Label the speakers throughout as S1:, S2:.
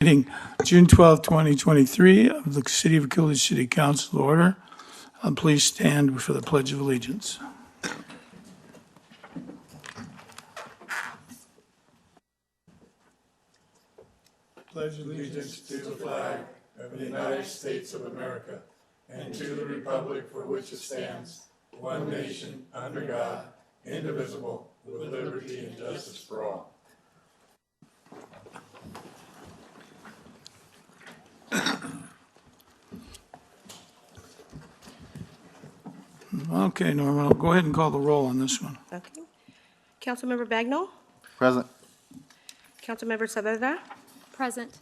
S1: Meeting June 12, 2023 of the City of Coolidge City Council order. Please stand for the Pledge of Allegiance. Pledge allegiance to the flag of the United States of America and to the republic for which it stands, one nation, under God, indivisible, with liberty and justice for all. Okay, Norma, I'll go ahead and call the roll on this one.
S2: Okay. Councilmember Bagnall?
S3: Present.
S2: Councilmember Saavedra?
S4: Present.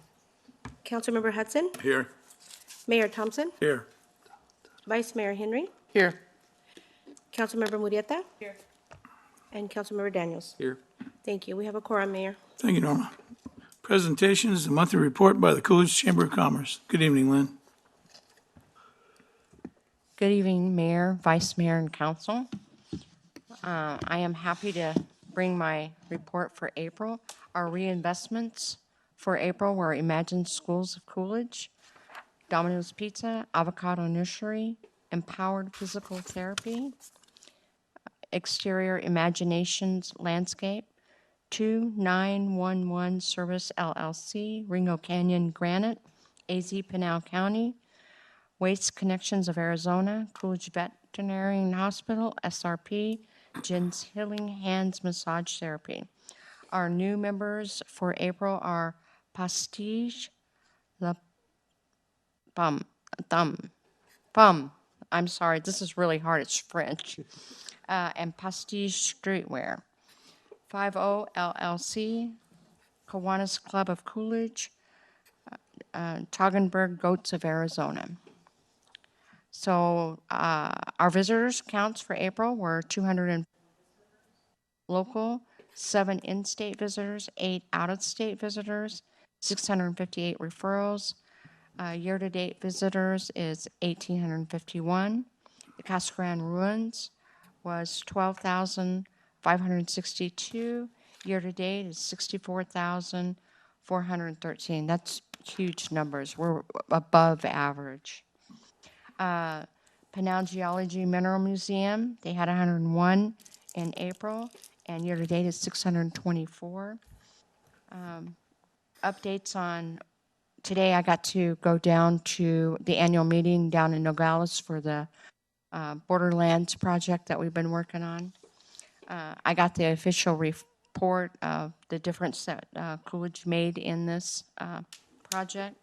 S2: Councilmember Hudson?
S1: Here.
S2: Mayor Thompson?
S1: Here.
S2: Vice Mayor Henry?
S3: Here.
S2: Councilmember Murieta? Here. And Councilmember Daniels?
S3: Here.
S2: Thank you. We have a quorum, Mayor.
S1: Thank you, Norma. Presentation is the monthly report by the Coolidge Chamber of Commerce. Good evening, Lynn.
S5: Good evening, Mayor, Vice Mayor, and Council. I am happy to bring my report for April. Our reinvestments for April were Imagine Schools of Coolidge, Domino's Pizza, Avocado Nursery, Empowered Physical Therapy, Exterior Imaginations Landscape, 2911 Service LLC, Ringo Canyon Granite, AZ Pinal County, Waste Connections of Arizona, Coolidge Veterinary Hospital, SRP, Jen's Healing Hands Massage Therapy. Our new members for April are Pastige La Pomme. I'm sorry, this is really hard, it's French. And Pastige Streetwear. 50 LLC, Kiwanis Club of Coolidge, Toggenburg Goats of Arizona. So our visitors counts for April were 200 local, 7 in-state visitors, 8 out-of-state visitors, 658 referrals. Year-to-date visitors is 1,851. The Casa Grande Ruins was 12,562. Year-to-date is 64,413. That's huge numbers. We're above average. Pinal Geology Mineral Museum, they had 101 in April, and year-to-date is 624. Updates on, today I got to go down to the annual meeting down in Nogales for the Borderlands project that we've been working on. I got the official report of the difference that Coolidge made in this project.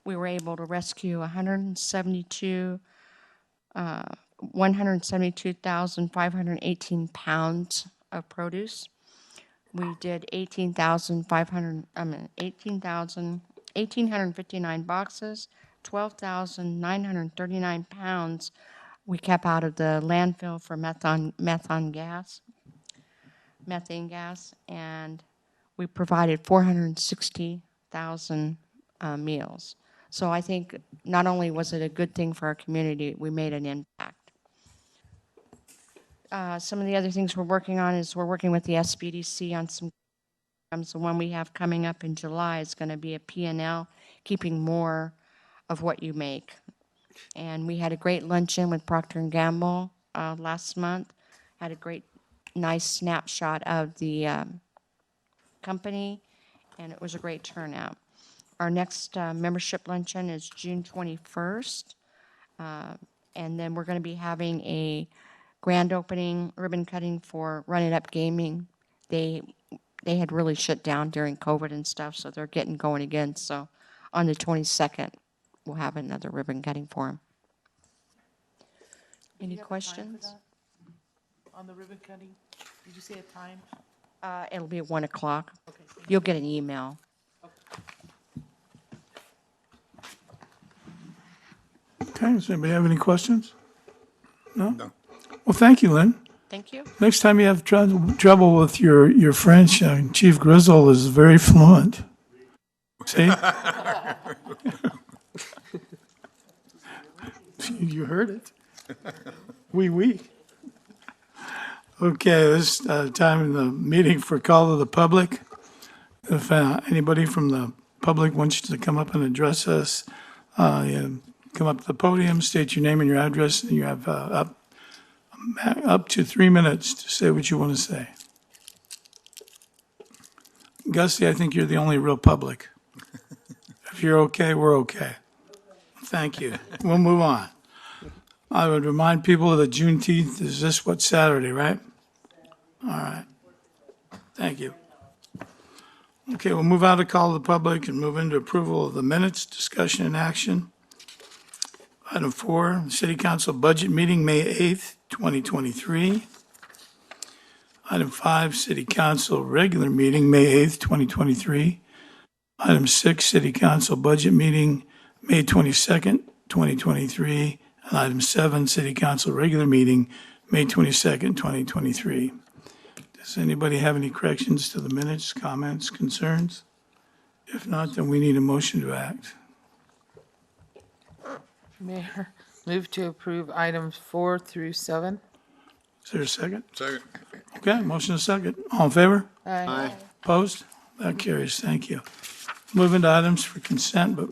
S5: We were able to rescue 172,518 pounds of produce. We did 1,859 boxes, 12,939 pounds we kept out of the landfill for methane gas, and we provided 460,000 meals. So I think not only was it a good thing for our community, we made an impact. Some of the other things we're working on is we're working with the SBDC on some programs. The one we have coming up in July is going to be a P&L, keeping more of what you make. And we had a great luncheon with Procter & Gamble last month. Had a great, nice snapshot of the company, and it was a great turnout. Our next membership luncheon is June 21st, and then we're going to be having a grand opening ribbon cutting for Run It Up Gaming. They had really shut down during COVID and stuff, so they're getting going again. So on the 22nd, we'll have another ribbon cutting for them. Any questions?
S6: On the ribbon cutting, did you say a time?
S5: It'll be at 1 o'clock.
S6: Okay.
S5: You'll get an email.
S1: Okay, does anybody have any questions? No? Well, thank you, Lynn.
S5: Thank you.
S1: Next time you have trouble with your French, Chief Grizzle is very fluent. See? You heard it. Oui. Okay, this time in the meeting for call of the public. If anybody from the public wants to come up and address us, come up to the podium, state your name and your address, and you have up to 3 minutes to say what you want to say. Gussie, I think you're the only real public. If you're okay, we're okay. Thank you. We'll move on. I would remind people that Juneteenth is this, what, Saturday, right? All right. Thank you. Okay, we'll move out of call of the public and move into approval of the minutes, discussion and action. Item 4, City Council Budget Meeting, May 8th, 2023. Item 5, City Council Regular Meeting, May 8th, 2023. Item 6, City Council Budget Meeting, May 22nd, 2023. And item 7, City Council Regular Meeting, May 22nd, 2023. Does anybody have any corrections to the minutes, comments, concerns? If not, then we need a motion to act.
S6: Mayor, move to approve items 4 through 7.
S1: Is there a second?
S3: Second.
S1: Okay, motion is second. All in favor?
S6: Aye.
S1: Opposed? That carries. Thank you. Moving to items for consent, but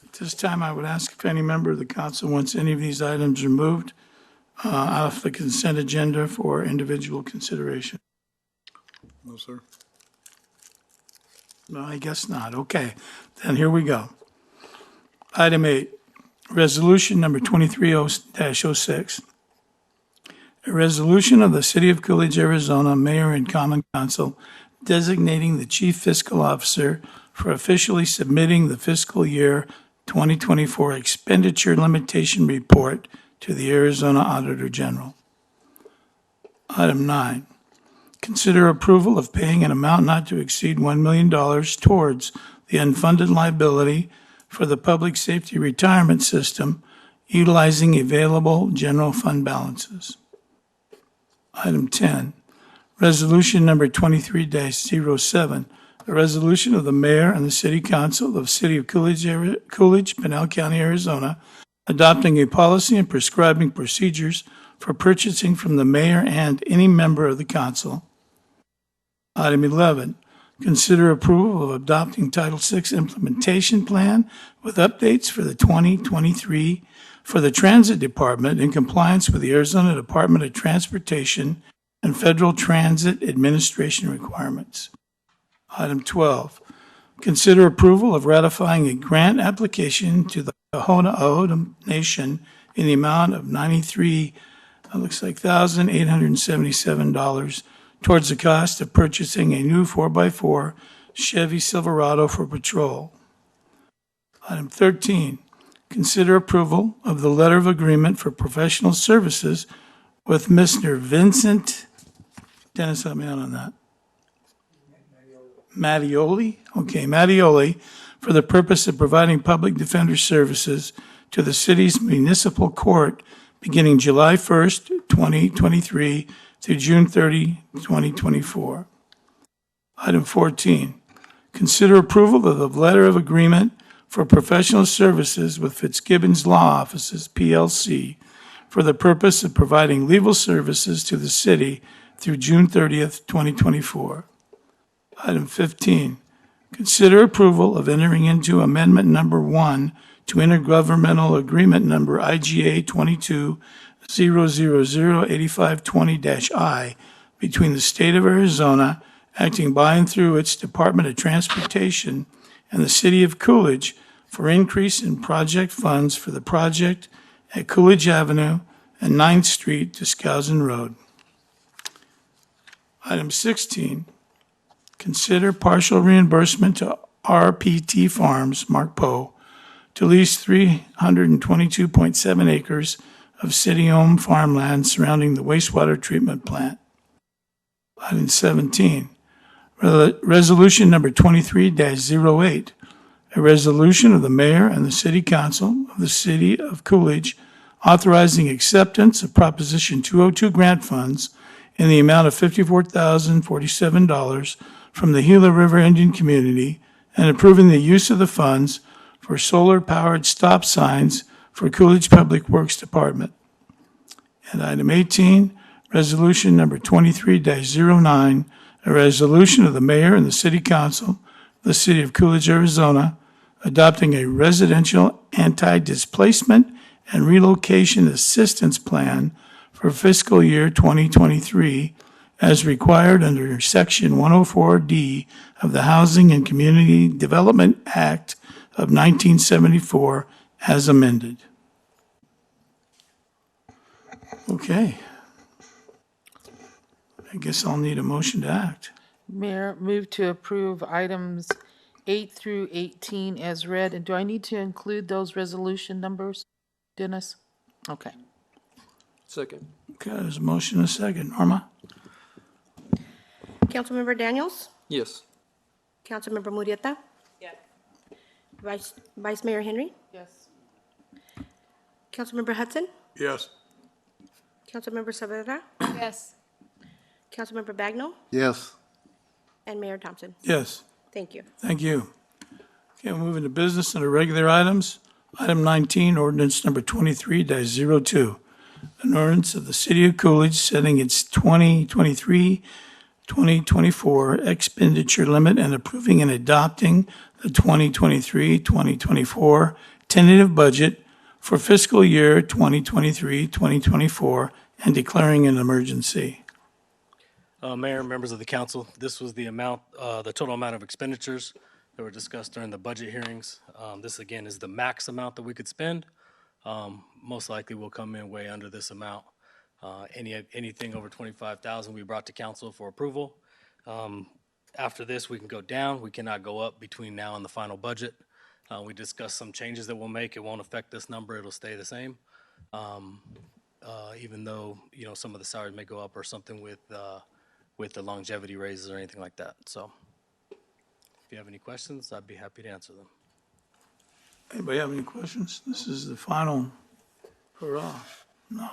S1: at this time I would ask if any member of the council wants any of these items removed off the consent agenda for individual consideration.
S3: No, sir.
S1: No, I guess not. Okay, then here we go. Item 8, resolution number 23-06. A resolution of the City of Coolidge, Arizona, Mayor and Common Council designating the Chief Fiscal Officer for officially submitting the fiscal year 2024 expenditure limitation report to the Arizona Auditor General. Item 9. Consider approval of paying an amount not to exceed $1 million towards the unfunded liability for the Public Safety Retirement System utilizing available general fund balances. Item 10, resolution number 23-07, a resolution of the mayor and the city council of the City of Coolidge, Pinal County, Arizona, adopting a policy and prescribing procedures for purchasing from the mayor and any member of the council. Item 11, consider approval of adopting Title VI implementation plan with updates for the 2023 for the Transit Department in compliance with the Arizona Department of Transportation and Federal Transit Administration requirements. Item 12, consider approval of ratifying a grant application to the Tohono Nation in the amount of $1,877 towards the cost of purchasing a new 4x4 Chevy Silverado for patrol. Item 13, consider approval of the letter of agreement for professional services with Mr. Vincent, Dennis, help me out on that. Mattioli? Okay, Mattioli, for the purpose of providing public defender services to the city's municipal court beginning July 1st, 2023 through June 30, 2024. Item 14, consider approval of the letter of agreement for professional services with Fitzgibbons Law Offices, PLC, for the purpose of providing legal services to the city through June 30th, 2024. Item 15, consider approval of entering into amendment number 1 to intergovernmental agreement number IGA 22-000-8520-I between the state of Arizona, acting by and through its Department of Transportation, and the City of Coolidge for increase in project funds for the project at Coolidge Avenue and 9th Street to Skousen Road. Item 16, consider partial reimbursement to RPT Farms, Mark Poe, to lease 322.7 acres of city-owned farmland surrounding the wastewater treatment plant. Item 17, resolution number 23-08, a resolution of the mayor and the city council of the City of Coolidge authorizing acceptance of Proposition 202 grant funds in the amount of $54,047 from the Gila River Indian Community and approving the use of the funds for solar-powered stop signs for Coolidge Public Works Department. And item 18, resolution number 23-09, a resolution of the mayor and the city council of the City of Coolidge, Arizona, adopting a residential anti-displacement and relocation assistance plan for fiscal year 2023 as required under Section 104D of the Housing and Community Development Act of 1974 as amended. Okay. I guess I'll need a motion to act.
S6: Mayor, move to approve items 8 through 18 as read. And do I need to include those resolution numbers, Dennis? Okay.
S3: Second.
S1: Okay, there's a motion and a second. Norma?
S2: Councilmember Daniels?
S3: Yes.
S2: Councilmember Murrieta?
S6: Yes.
S2: Vice Mayor Henry?
S6: Yes.
S2: Councilmember Hudson?
S1: Yes.
S2: Councilmember Saavedra?
S6: Yes.
S2: Councilmember Bagnell?
S3: Yes.
S2: And Mayor Thompson?
S1: Yes.
S2: Thank you.
S1: Thank you. Okay, we'll move into business under regular items. Item 19, ordinance number 23-02. An ordinance of the City of Coolidge setting its 2023-2024 expenditure limit and approving and adopting the 2023-2024 tentative budget for fiscal year 2023-2024 and declaring an emergency.
S4: Mayor, members of the council, this was the amount, the total amount of expenditures that were discussed during the budget hearings. This again is the max amount that we could spend. Most likely will come in way under this amount. Anything over 25,000 we brought to council for approval. After this, we can go down. We cannot go up between now and the final budget. We discussed some changes that we'll make. It won't affect this number. It'll stay the same. Even though, some of the salaries may go up or something with the longevity raises or anything like that. So if you have any questions, I'd be happy to answer them.
S1: Anybody have any questions? This is the final hurrah. No.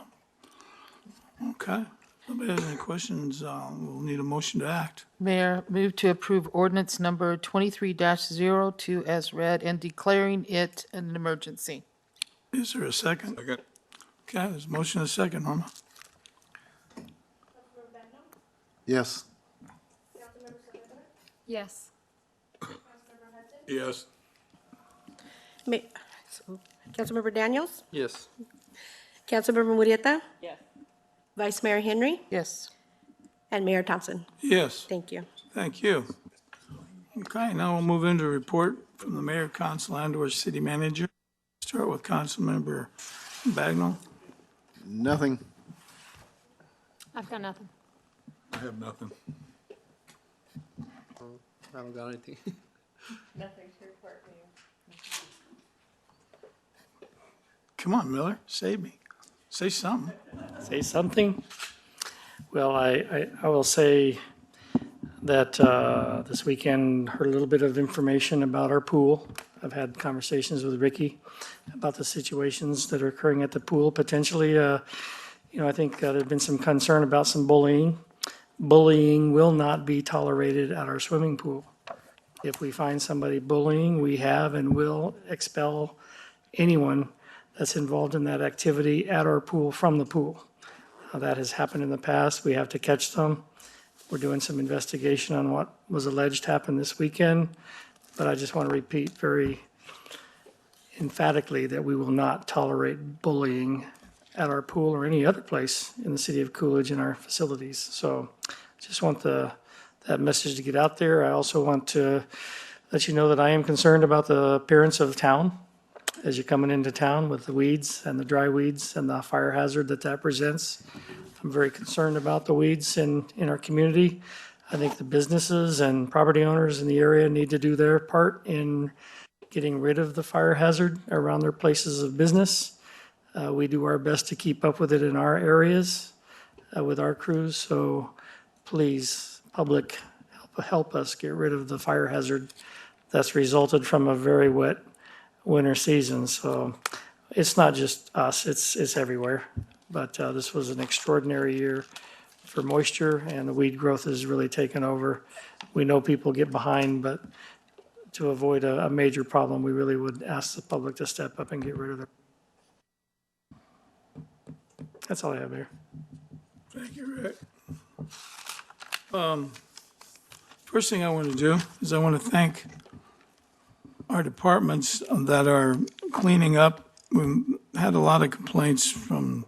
S1: Okay. If nobody has any questions, we'll need a motion to act.
S6: Mayor, move to approve ordinance number 23-02 as read and declaring it an emergency.
S1: Is there a second?
S3: Second.
S1: Okay, there's a motion and a second, Norma.
S3: Yes.
S7: Yes.
S3: Yes.
S2: Councilmember Daniels?
S3: Yes.
S2: Councilmember Murrieta?
S6: Yes.
S2: Vice Mayor Henry?
S6: Yes.
S2: And Mayor Thompson?
S1: Yes.
S2: Thank you.
S1: Thank you. Okay, now we'll move into a report from the mayor, council, and/or city manager. Start with Councilmember Bagnell.
S3: Nothing.
S7: I've got nothing.
S3: I have nothing.
S8: I haven't got anything.
S1: Come on, Miller, save me. Say something.
S9: Say something? Well, I will say that this weekend heard a little bit of information about our pool. I've had conversations with Ricky about the situations that are occurring at the pool. Potentially, I think there's been some concern about some bullying. Bullying will not be tolerated at our swimming pool. If we find somebody bullying, we have and will expel anyone that's involved in that activity at our pool from the pool. That has happened in the past. We have to catch them. We're doing some investigation on what was alleged happened this weekend. But I just want to repeat very emphatically that we will not tolerate bullying at our pool or any other place in the city of Coolidge in our facilities. So just want that message to get out there. I also want to let you know that I am concerned about the appearance of town as you're coming into town with the weeds and the dry weeds and the fire hazard that presents. I'm very concerned about the weeds in our community. I think the businesses and property owners in the area need to do their part in getting rid of the fire hazard around their places of business. We do our best to keep up with it in our areas with our crews. So please, public, help us get rid of the fire hazard that's resulted from a very wet winter season. So it's not just us, it's everywhere. But this was an extraordinary year for moisture, and the weed growth has really taken over. We know people get behind, but to avoid a major problem, we really would ask the public to step up and get rid of it. That's all I have, Mayor.
S1: Thank you, Rick. First thing I want to do is I want to thank our departments that are cleaning up. We've had a lot of complaints from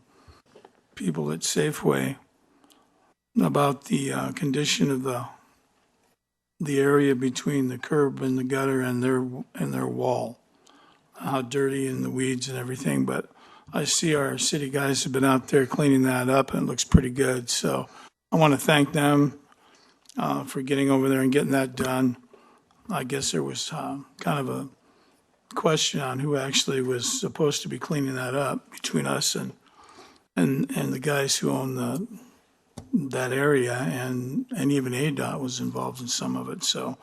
S1: people at Safeway about the condition of the area between the curb and the gutter and their wall, how dirty and the weeds and everything. But I see our city guys have been out there cleaning that up, and it looks pretty good. So I want to thank them for getting over there and getting that done. I guess there was kind of a question on who actually was supposed to be cleaning that up between us and the guys who own that area, and even ADOT was involved in some of it. So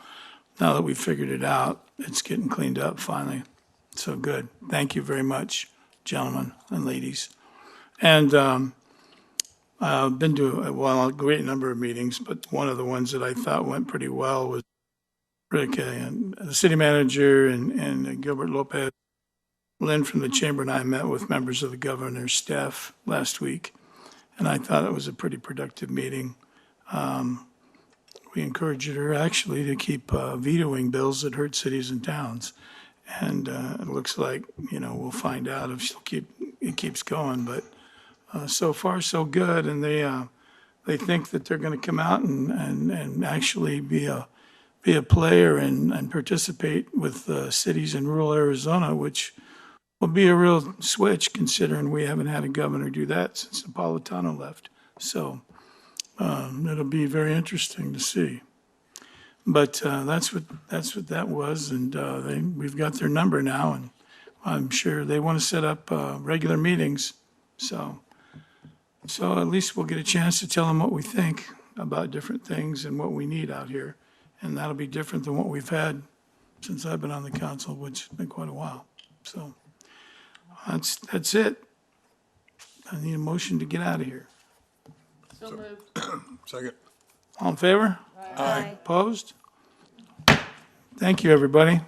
S1: now that we figured it out, it's getting cleaned up finally. So good. Thank you very much, gentlemen and ladies. And I've been to a great number of meetings, but one of the ones that I thought went pretty well was Rick and the city manager and Gilbert Lopez. Lynn from the chamber and I met with members of the governor's staff last week, and I thought it was a pretty productive meeting. We encouraged her actually to keep vetoing bills that hurt cities and towns. And it looks like, we'll find out if it keeps going. But so far, so good. And they think that they're going to come out and actually be a player and participate with cities in rural Arizona, which will be a real switch considering we haven't had a governor do that since Napolitano left. So it'll be very interesting to see. But that's what that was, and we've got their number now, and I'm sure they want to set up regular meetings. So at least we'll get a chance to tell them what we think about different things and what we need out here, and that'll be different than what we've had since I've been on the council, which has been quite a while. So that's it. I need a motion to get out of here.
S6: So moved.
S3: Second.
S1: All in favor?
S2: Aye.
S1: Opposed? Thank you, everybody.